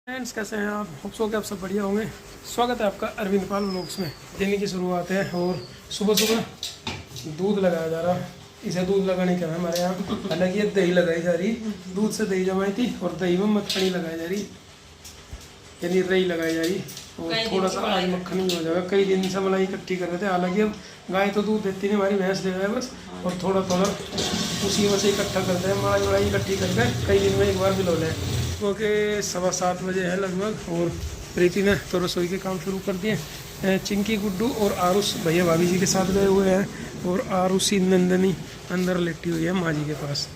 Friends, कैसे हैं आप? होप सो के आप सब बढ़िया होंगे। स्वागत है आपका अरविंद पाल व्लॉग्स में। दिन की शुरुआत है और सुबह सुबह दूध लगाया जा रहा। इसे दूध लगाने का है हमारे यहाँ। हालांकि ये दही लगाई जा रही, दूध से दही जमाई थी और दही में मक्खनी लगाई जा रही, यानी रई लगाई जा रही। और थोड़ा सा आज मक्खन ही हो जाएगा। कई दिन से मलाई इकट्ठी कर रहे थे। हालांकि अब गाय तो दूध देती नहीं, हमारी भैंस दे रहा है बस। और थोड़ा थोड़ा उसी में से इकट्ठा करते हैं, मलाई इकट्ठी करके कई दिन में एक बार मिलो लें। वो के 7:15 बजे है लगभग और प्रीति ने तो रसोई के काम शुरू कर दिए। चिंकी, गुड्डू और आरुष भैया भाभी जी के साथ गए हुए हैं और आरुषी नंदनी अंदर लेटी हुई है माँ जी के पास।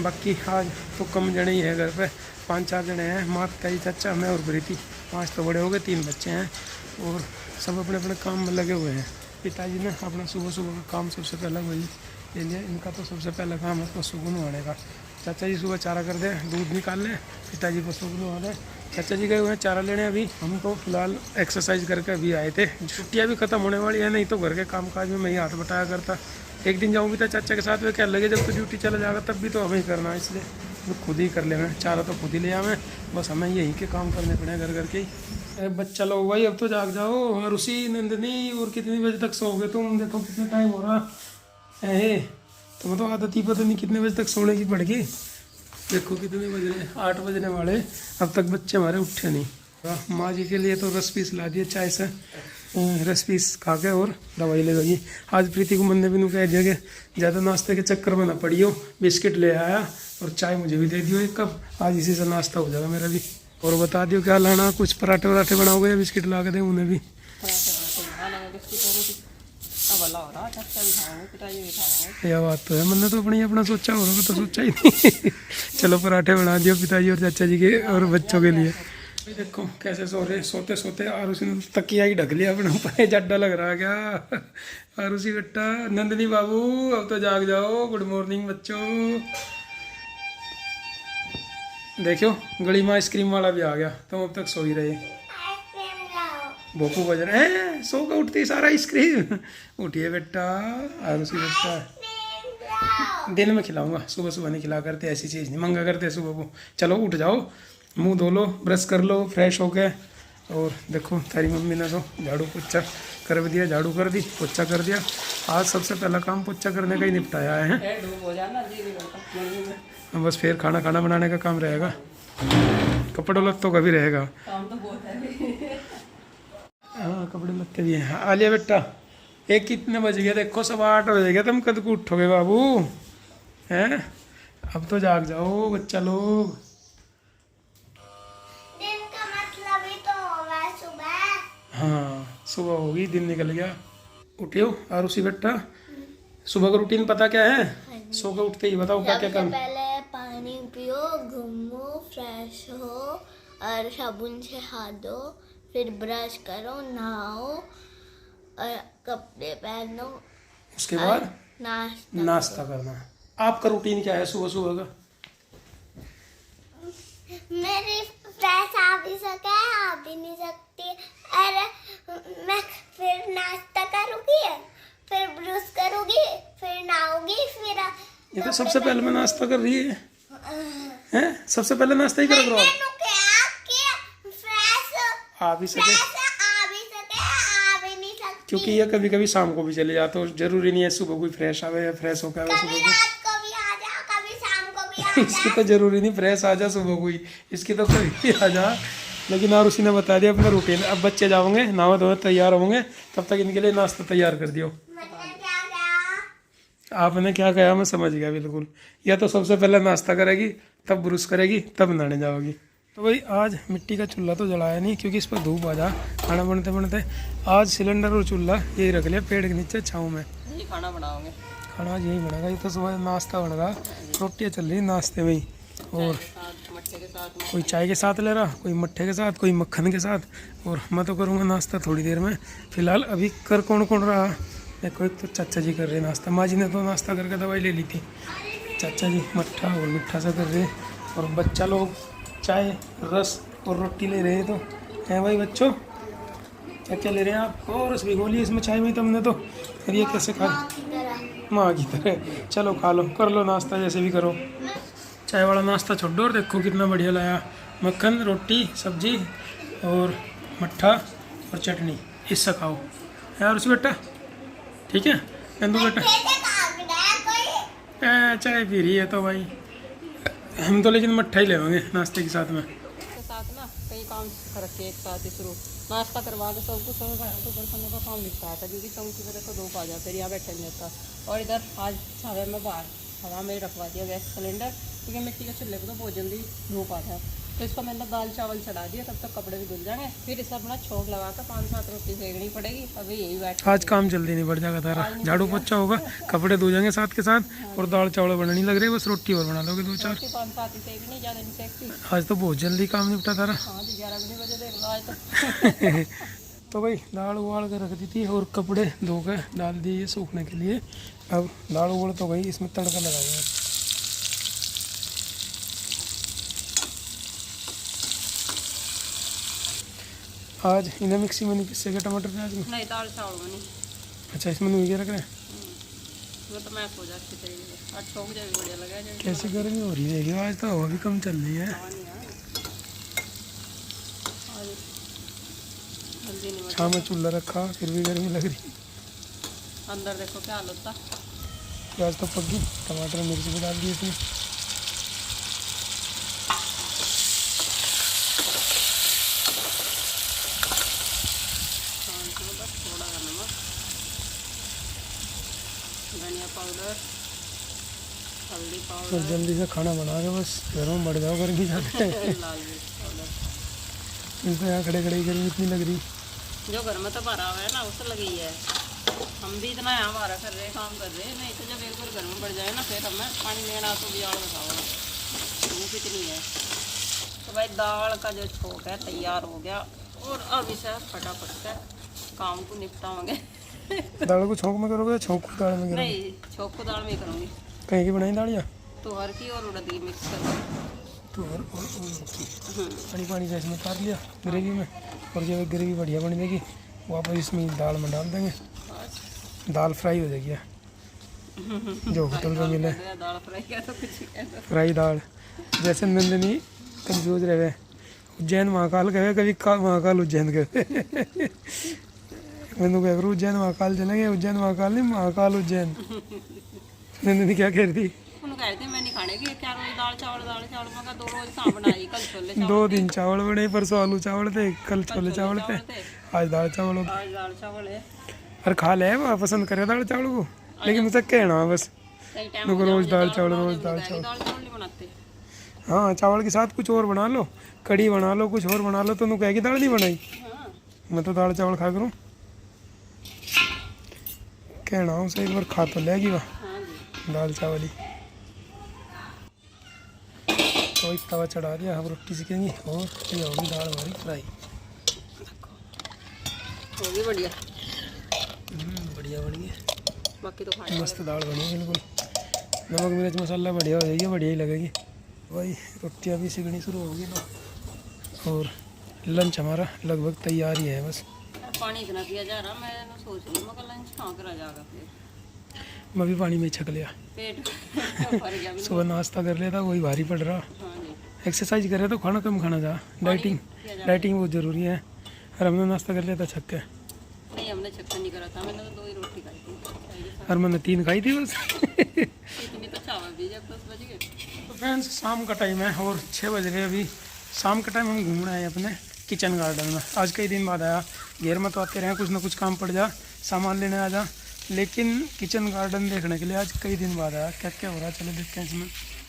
बाकी आज तो कम जने ही है घर पे, 5-4 जने हैं। माँ, ताई, चाचा, मैं और प्रीति। 5 तो बड़े हो गए, 3 बच्चे हैं और सब अपने अपने काम में लगे हुए हैं। पिताजी ने अपना सुबह सुबह का काम सबसे पहला वही ले लिया। इनका तो सबसे पहला काम है पशु को नहाने का। चाचा जी सुबह चारा कर दें, दूध निकाल लें, पिताजी पशु को नहा दें। चाचा जी गए हुए हैं चारा लेने। अभी हम तो फिलहाल एक्सरसाइज करके अभी आए थे। छुट्टियाँ भी खत्म होने वाली है, नहीं तो घर के काम काज में मैं ही हाथ बटाया करता। एक दिन जाऊँ भी था चाचा के साथ में, क्या लगे जब तो ड्यूटी चला जाएगा तब भी तो हमें ही करना है, इसलिए तो खुद ही कर लेना। चारा तो खुद ही ले आवे, बस हमें यही के काम करने पड़े घर घर के ही। बच्चा लोग भाई अब तो जाग जाओ। और उसी नंदनी, और कितनी बजे तक सोओगे तुम? देखो कितना टाइम हो रहा है। तुम तो आदत ही पता नहीं कितने बजे तक सोने की पड़ेगी। देखो कितने बज रहे, 8 बजने वाले, अब तक बच्चे हमारे उठे नहीं। माँ जी के लिए तो रस पीस ला दिए, चाय से रस पीस खा के और दवाई ले गई। आज प्रीति को मन ने भी कह दिया कि ज़्यादा नाश्ते के चक्कर में ना पड़ियो, बिस्किट ले आया और चाय मुझे भी दे दियो 1 कप। आज इसी से नाश्ता हो जाएगा मेरा भी। और बता दियो क्या लाना, कुछ पराठे वराठे बनाओगे या बिस्किट ला के दें उन्हें भी? यह बात तो है, मैंने तो अपना सोचा हो तो सोचा ही नहीं। चलो पराठे बना दियो पिताजी और चाचा जी के और बच्चों के लिए। देखो कैसे सो रहे, सोते सोते आरुषि ने तकिया ही ढक लिया अपने ऊपर। जड्डा लग रहा क्या आरुषि बेटा? नंदनी बाबू अब तो जाग जाओ। गुड मॉर्निंग बच्चों। देखो गली में आइसक्रीम वाला भी आ गया, तुम अब तक सो ही रहे। भोपू बज रहे हैं, सो के उठती सारा आइसक्रीम। उठिए बेटा आरुषि बेटा, दिन में खिलाऊंगा, सुबह सुबह नहीं खिला करते, ऐसी चीज़ नहीं मंगा करते सुबह को। चलो उठ जाओ, मुंह धो लो, ब्रश कर लो फ्रेश हो गए। और देखो तारी मम्मी ने तो झाड़ू पोछा कर दिया, झाड़ू कर दी, पोछा कर दिया। आज सबसे पहला काम पोछा करने का ही निपटाया है। बस फिर खाना बनाने का काम रहेगा, कपड़ों लत्तों का भी रहेगा। हाँ कपड़े लत्ते भी हैं। आलिया बेटा, एक कितने बज गया? देखो 8:15 बज गया, तुम कद को उठोगे बाबू? हैं अब तो जाग जाओ बच्चा लोग। दिन का मतलब ही तो होगा सुबह। हाँ सुबह होगी, दिन निकल गया। उठियो आरुषि बेटा, सुबह का रूटीन पता क्या है? सो के उठते ही बताओ क्या क्या काम। पहले पानी पियो, घूमो, फ्रेश हो और साबुन से हाथ धो, फिर ब्रश करो, नहाओ और कपड़े पहनो। उसके बाद नाश्ता करना। आपका रूटीन क्या है सुबह सुबह का? मेरी फ्रेश आ भी सके, आ भी नहीं सकती। अरे मैं फिर नाश्ता करूँगी, फिर ब्रश करूँगी, फिर नहाऊंगी, फिर ये तो सबसे पहले मैं नाश्ता कर रही है, हैं? सबसे पहले नाश्ता ही कर रहा हूँ। आ भी सके, क्योंकि ये कभी कभी शाम को भी चले जाते हो, जरूरी नहीं है सुबह कोई फ्रेश आवे या फ्रेश होकर आवे सुबह को। इसकी तो जरूरी नहीं फ्रेश आ जा सुबह को ही, इसकी तो कभी आ जा। लेकिन और उसी ने बता दिया अपना रूटीन। अब बच्चे जाओगे, नहा धोए तैयार होंगे, तब तक इनके लिए नाश्ता तैयार कर दियो। आपने क्या कहा मैं समझ गया बिल्कुल। या तो सबसे पहले नाश्ता करेगी, तब ब्रश करेगी, तब नहाने जाओगी। तो भाई आज मिट्टी का चूल्हा तो जलाया नहीं, क्योंकि इस पर धूप आ जा खाना बनते बनते। आज सिलेंडर और चूल्हा यही रख लिया पेड़ के नीचे छाँव में। यही खाना बनाओगे? खाना आज यही बनेगा। ये तो सुबह नाश्ता बन रहा, रोटियाँ चल रही नाश्ते में ही। और कोई चाय के साथ ले रहा, कोई मट्ठे के साथ, कोई मक्खन के साथ। और मैं तो करूँगा नाश्ता थोड़ी देर में। फिलहाल अभी कर कौन रहा? देखो एक तो चाचा जी कर रहे नाश्ता, माँ जी ने तो नाश्ता करके दवाई ले ली थी। चाचा जी मट्ठा और मिठा सा कर रहे, और बच्चा लोग चाय, रस और रोटी ले रहे हैं। तो हैं भाई बच्चों, क्या क्या ले रहे हैं आप? और रस भिगो लिया इसमें चाय में तुमने तो। फिर ये कैसे खा? माँ की तरह। चलो खा लो, कर लो नाश्ता जैसे भी करो। चाय वाला नाश्ता छोड़ दो। और देखो कितना बढ़िया लाया मक्खन, रोटी, सब्जी और मट्ठा और चटनी, इससे खाओ यार उसी बेटा। ठीक है नंदू बेटा। चाय पी रही है तो भाई हम तो लेकिन मट्ठा ही लेवांगे नाश्ते के साथ में। के साथ ना कई काम रखे एक साथ ही शुरू, नाश्ता करवा के सब कुछ हो गया तो बर्तनों का काम निपटा था, क्योंकि चौंकी वजह तो धूप आ जाता है, यहाँ बैठे नहीं जाता। और इधर आज हवा में बाहर हवा में रखवा दिया गैस सिलेंडर, क्योंकि मिट्टी के चूल्हे को तो बहुत जल्दी धूप आता है। तो इसको मैंने दाल चावल चढ़ा दिया, तब तक कपड़े भी धुल जाएंगे, फिर इसे अपना छोंक लगा कर 5-7 रोटी सेकनी पड़ेगी। अभी यही बैठ आज काम जल्दी नहीं बढ़ जाएगा तारा, झाड़ू पोछा होगा, कपड़े धो जाएंगे साथ के साथ और दाल चावल बनाने लग रहे हैं, बस रोटी और बना लोगे 2-4। 5-7 ही सेकनी, ज़्यादा नहीं सेकती। आज तो बहुत जल्दी काम निपटा तारा। हाँ जी 11 बजे देख लो आज तो। तो भाई दाल उबाल के रख दी थी और कपड़े धो के डाल दिए सूखने के लिए। अब दाल उबल तो गई, इसमें तड़का लगाएंगे। आज इन्हें मिक्सी में नहीं पिसेगा टमाटर प्याज में? नहीं दाल चावल में नहीं। अच्छा इसमें नहीं क्या रख रहे हैं? वो तो मैं हो जाती तरीके से आज छोंक जाए बढ़िया लगा जाए। कैसी गर्मी हो रही है, आज तो हवा भी कम चल रही है। छाँव में चूल्हा रखा फिर भी गर्मी लग रही। अंदर देखो क्या हालत था। प्याज तो पक गई, टमाटर मिर्च भी डाल दिए इसमें। बस थोड़ा सा नमक, धनिया पाउडर, हल्दी और पाउडर, जल्दी से खाना बना के बस घरों में बढ़ जाओ गर्मी ज़्यादा है। लाल मिर्च पाउडर। इनको यहाँ खड़े खड़े गर्मी इतनी लग रही। जो घर में तो भरा हुआ है ना उससे लगी है। हम भी इतना यहाँ बारह कर रहे काम कर रहे हैं, नहीं तो जब एक बार घर में बढ़ जाए ना फिर हमें पानी लेना तो भी आड़ बताओ धूप इतनी है। तो भाई दाल का जो छोंक है तैयार हो गया और अब इसे फटाफट से काम को निपटाओगे। दाल को छोंक में करोगे या छोंक को दाल में करोगे? नहीं छोंक को दाल में ही करूँगी। कहीं की बनाई दाल या तो हर की और उड़द की मिक्स कर तो और पानी पानी का इसमें उतार लिया ग्रेवी में, और जब ग्रेवी बढ़िया बन जाएगी वापस इसमें दाल में डाल देंगे, दाल फ्राई हो जाएगी जो होटल में मिले। दाल फ्राई क्या तो कुछ फ्राई दाल जैसे नंदनी कंफ्यूज रहे उज्जैन महाकाल गए, कभी महाकाल उज्जैन गए। मैंने कह करूँ उज्जैन महाकाल चलेंगे, उज्जैन महाकाल नहीं महाकाल उज्जैन। नंदनी क्या कह रही थी? कहते मैं नहीं खाने की क्या रोज दाल चावल मैं 2 रोज कहाँ बनाई, कल छोले चावल 2 दिन चावल बने, परसों आलू चावल थे, कल छोले चावल थे, आज दाल चावल हो। आज दाल चावल है। अरे खा ले वहाँ पसंद करे दाल चावल को, लेकिन मुझे कहना बस रोज दाल चावल रोज दाल चावल। दाल चावल नहीं बनाते। हाँ चावल के साथ कुछ और बना लो, कड़ी बना लो, कुछ और बना लो, तो तू कहेगी दाल नहीं बनाई। मैं तो दाल चावल खा करूँ, कहना उसे एक बार खा तो लेगी वह दाल चावल ही। तो एक तवा चढ़ा दिया, हम रोटी सीखेंगे और ये होगी दाल हमारी फ्राई। होगी बढ़िया बढ़िया बनी है, बाकी तो खाने मस्त दाल बनी है बिल्कुल। नमक मिर्च मसाला बढ़िया हो जाएगी, बढ़िया ही लगेगी भाई। रोटियाँ भी सीखनी शुरू होगी ना, और लंच हमारा लगभग तैयार ही है बस। पानी इतना पिया जा रहा, मैं सोच रही हूँ लंच कहाँ करा जाएगा फिर। मैं भी पानी में छक लिया, पेट भर गया। सुबह नाश्ता कर लिया था वही भारी पड़ रहा। हाँ जी एक्सरसाइज करे तो खाना कम खाना जा, डाइटिंग बहुत ज़रूरी है। और हमने नाश्ता कर लिया था छक के। नहीं हमने चक्कर नहीं करा था, मैंने तो 2 ही रोटी खाई थी और मैंने 3 खाई थी बस। इतनी तो चावल भी जब 10 बज गए। तो फ्रेंड्स शाम का टाइम है और 6 बज रहे अभी। शाम का टाइम हम घूम रहे हैं अपने किचन गार्डन में। आज कई दिन बाद आया, घेर में तो आते रहे कुछ ना कुछ काम पड़ जा, सामान लेने आ जा, लेकिन किचन गार्डन देखने के लिए आज कई दिन बाद आया। क्या क्या हो रहा है चलो देखते हैं इसमें।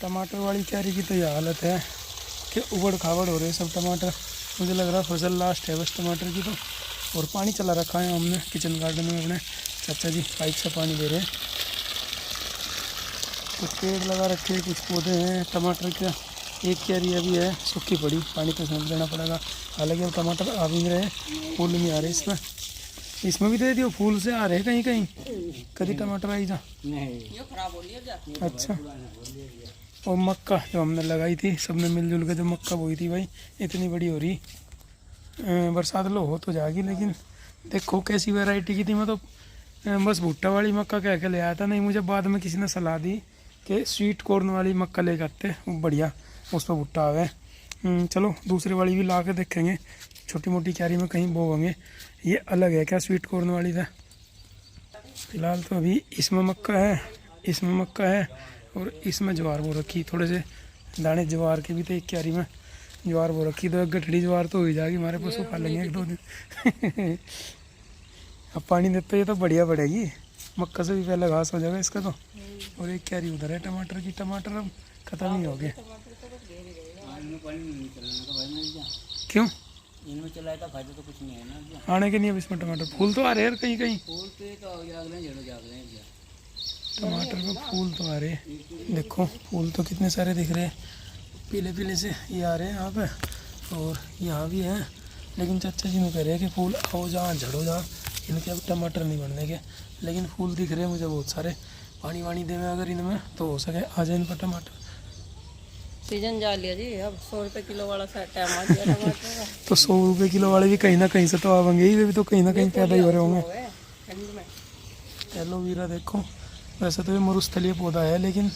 टमाटर वाली क्यारी की तो यह हालत है कि उबड़ खाबड़ हो रहे हैं सब टमाटर। मुझे लग रहा है फसल लास्ट है बस टमाटर की तो। और पानी चला रखा है हमने किचन गार्डन में, अपने चाचा जी पाइप से पानी दे रहे हैं। कुछ पेड़ लगा रखे, कुछ पौधे हैं टमाटर के। एक क्यारी अभी है सूखी पड़ी, पानी तो समझ देना पड़ेगा। हालांकि अब टमाटर आ भी नहीं रहे, फूल नहीं आ रहे इसमें भी दे दियो, फूल से आ रहे कहीं कहीं। कभी टमाटर आई जा खराब हो लिया। अच्छा और मक्का जो हमने लगाई थी सबने मिलजुल के, जो मक्का बोई थी भाई इतनी बड़ी हो रही। बरसात लो हो तो जाएगी, लेकिन देखो कैसी वैरायटी की थी। मैं तो बस भुट्टा वाली मक्का कह के ले आया था, नहीं मुझे बाद में किसी ने सलाह दी कि स्वीट कॉर्न वाली मक्का ले आते वो बढ़िया, उस पर भुट्टा आवे। चलो दूसरी वाली भी ला के देखेंगे, छोटी मोटी क्यारी में कहीं बो होंगे। ये अलग है क्या स्वीट कॉर्न वाली था? फिलहाल तो अभी इसमें मक्का है, इसमें मक्का है और इसमें ज्वार बो रखी। थोड़े से दाने ज्वार के भी थे एक क्यारी में, ज्वार बो रखी। तो एक गठड़ी ज्वार तो हो ही जाएगी, हमारे पशु खा लेंगे 1-2 दिन। अब पानी देते ये तो बढ़िया बढ़ेगी, मक्का से भी पहले घास हो जाएगा इसका तो। और एक क्यारी उधर है टमाटर की, टमाटर अब खत्म ही हो गए। क्यों? इनमें चलाया था फायदा तो कुछ नहीं है ना। आने के नहीं अब इसमें टमाटर, फूल तो आ रहे हैं यार कहीं कहीं, फूल पे तो जाग रहे हैं, जड़ों जाग रहे हैं। टमाटर पे फूल तो आ रहे हैं। देखो फूल तो कितने सारे दिख रहे हैं, पीले पीले से ये आ रहे हैं यहाँ पे, और यहाँ भी हैं। लेकिन चाचा जी ने कह रहे हैं कि फूल आओ जहाँ झड़ो जहाँ, इनके अब टमाटर नहीं बढ़ने के। लेकिन फूल दिख रहे हैं मुझे बहुत सारे। पानी वानी देवे अगर इनमें तो हो सके आ जाए इन पर टमाटर। सीजन जा लिया जी, अब 100 रुपये किलो वाला टाइम आ गया टमाटर का। तो 100 रुपये किलो वाले भी कहीं ना कहीं से तो आवेंगे ही, वे भी तो कहीं ना कहीं पैदा ही हो रहे होंगे। ठंड में एलोवेरा देखो, वैसे तो ये मरुस्थलीय पौधा है लेकिन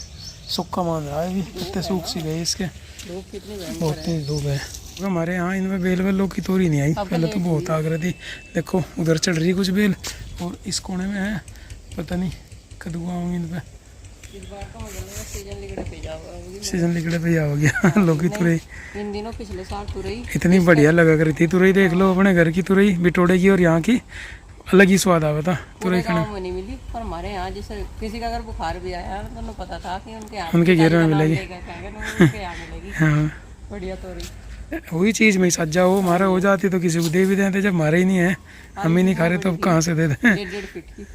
सूखा मान रहा है, अभी पत्ते सूख सी गए इसके, धूप कितनी भयंकर बहुत तेज धूप है। हमारे यहाँ इनमें बेल वेल लोग की तोरी नहीं आई, पहले तो बहुत आग रही थी। देखो उधर चढ़ रही कुछ बेल, और इस कोने में है पता नहीं कदुआ होंगी इन पे। इस बार का मुझे लगा सीजन लिगड़े पे जाओगे। सीजन निकले पे हो गया। लोग की तुरई इन दिनों पिछले साल तुरई इतनी बढ़िया लगा करी थी। तुरई देख लो, अपने घर की तुरई बिटोड़े की और यहाँ की अलग ही स्वाद आवा था तुरई खाने गाँव में नहीं मिली, पर हमारे यहाँ जैसे किसी का अगर बुखार भी आया तो उन्हें पता था कि उनके यहाँ उनके घेर में मिलेगी। उनके यहाँ मिलेगी हाँ बढ़िया तोरी। वही चीज़ में सज्जा हो, हमारा हो जाती तो किसी को दे भी देते, जब हमारे ही नहीं है, हम ही नहीं खा रहे तो अब कहाँ से दे दें। 1.5 फीट की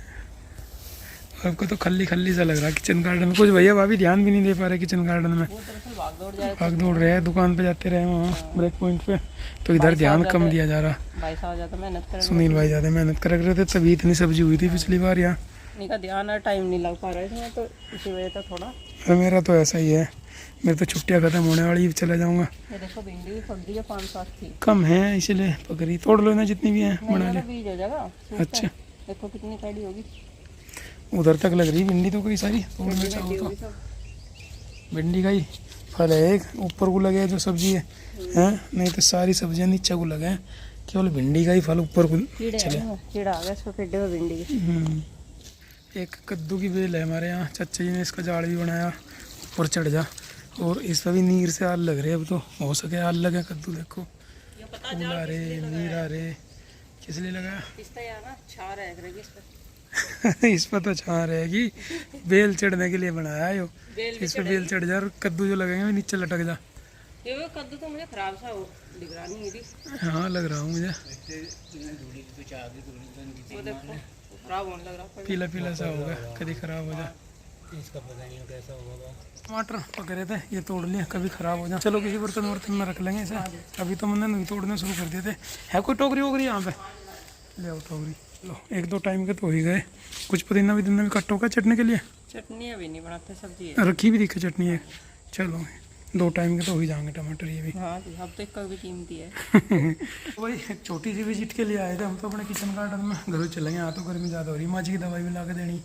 आपको तो खल्ली खल्ली सा लग रहा है किचन गार्डन में। कुछ भैया भाभी ध्यान भी नहीं दे पा रहे किचन गार्डन में, वो दरअसल भाग दौड़ जाए। भाग दौड़ रहे हैं, दुकान पे जाते रहे वहाँ ब्रेक पॉइंट पे, तो इधर ध्यान कम दिया जा रहा। भाई साहब ज़्यादा मेहनत कर सुनील भाई ज़्यादा मेहनत कर रहे थे, तभी इतनी सब्जी हुई थी पिछली बार यहाँ। इनका ध्यान और टाइम नहीं लग पा रहा है इसमें, तो इसी वजह से थोड़ा। और मेरा तो ऐसा ही है, मेरी तो छुट्टियाँ खत्म होने वाली, चला जाऊँगा। ये देखो भिंडी भी फट दी है 5-7 थी। कम है इसलिए पकड़ी, तोड़ लो ना जितनी भी है बना ले। बीज हो जाएगा। अच्छा देखो कितनी कैडी होगी, उधर तक लग रही भिंडी तो कई सारी, तोड़ना चाहो तो। भिंडी का ही फल है एक, ऊपर को लगे जो सब्जी है, हैं? नहीं तो सारी सब्जियां नीचे को लगे हैं, केवल भिंडी का ही फल ऊपर को चले। कीड़ा आ गया इसको पेटे में भिंडी की। एक कद्दू की बेल है हमारे यहाँ, चाचा जी ने इसका जाड़ भी बनाया, ऊपर चढ़ जा। और इस भी नीर से आल लग रहे अब तो, हो सके आल लगे कद्दू। देखो फूल आ रहे, नीर आ रहे, किस लिए लगाया? इस पर तो छां रहेगी, बेल चढ़ने के लिए बनाया है यो। इस पे बेल चढ़ जा और कद्दू जो लगेंगे नीचे लटक जा। ये वो कद्दू तो मुझे खराब सा दिख रहा नहीं है। हाँ लग रहा हूँ मुझे, वो देखो खराब होने लग रहा। पीला पीला सा होगा, कभी खराब हो जा। इसका पता नहीं कैसा होगा। टमाटर पक रहे थे, ये तोड़ लिए, कभी खराब हो जाए। चलो किसी बर्तन वर्तन में रख लेंगे इसे। अभी तो मैंने नहीं तोड़ने शुरू कर दिए थे। है कोई टोकरी वोकरी यहाँ पे? ले आओ टोकरी। लो 1-2 टाइम के तो हो ही गए। कुछ पुदीना भी कट्टो का चटनी के लिए? चटनी अभी नहीं बनाते, सब्जी है रखी भी दिखे चटनी है। चलो 2 टाइम के तो हो ही जाएंगे टमाटर ये भी। हाँ जी, अब तो इसका भी कीमती है। वही एक छोटी सी विजिट के लिए आए थे हम तो अपने किचन गार्डन में। घर चलेंगे, यहाँ तो गर्मी ज़्यादा हो रही, माँ जी की दवाई भी ला के देनी।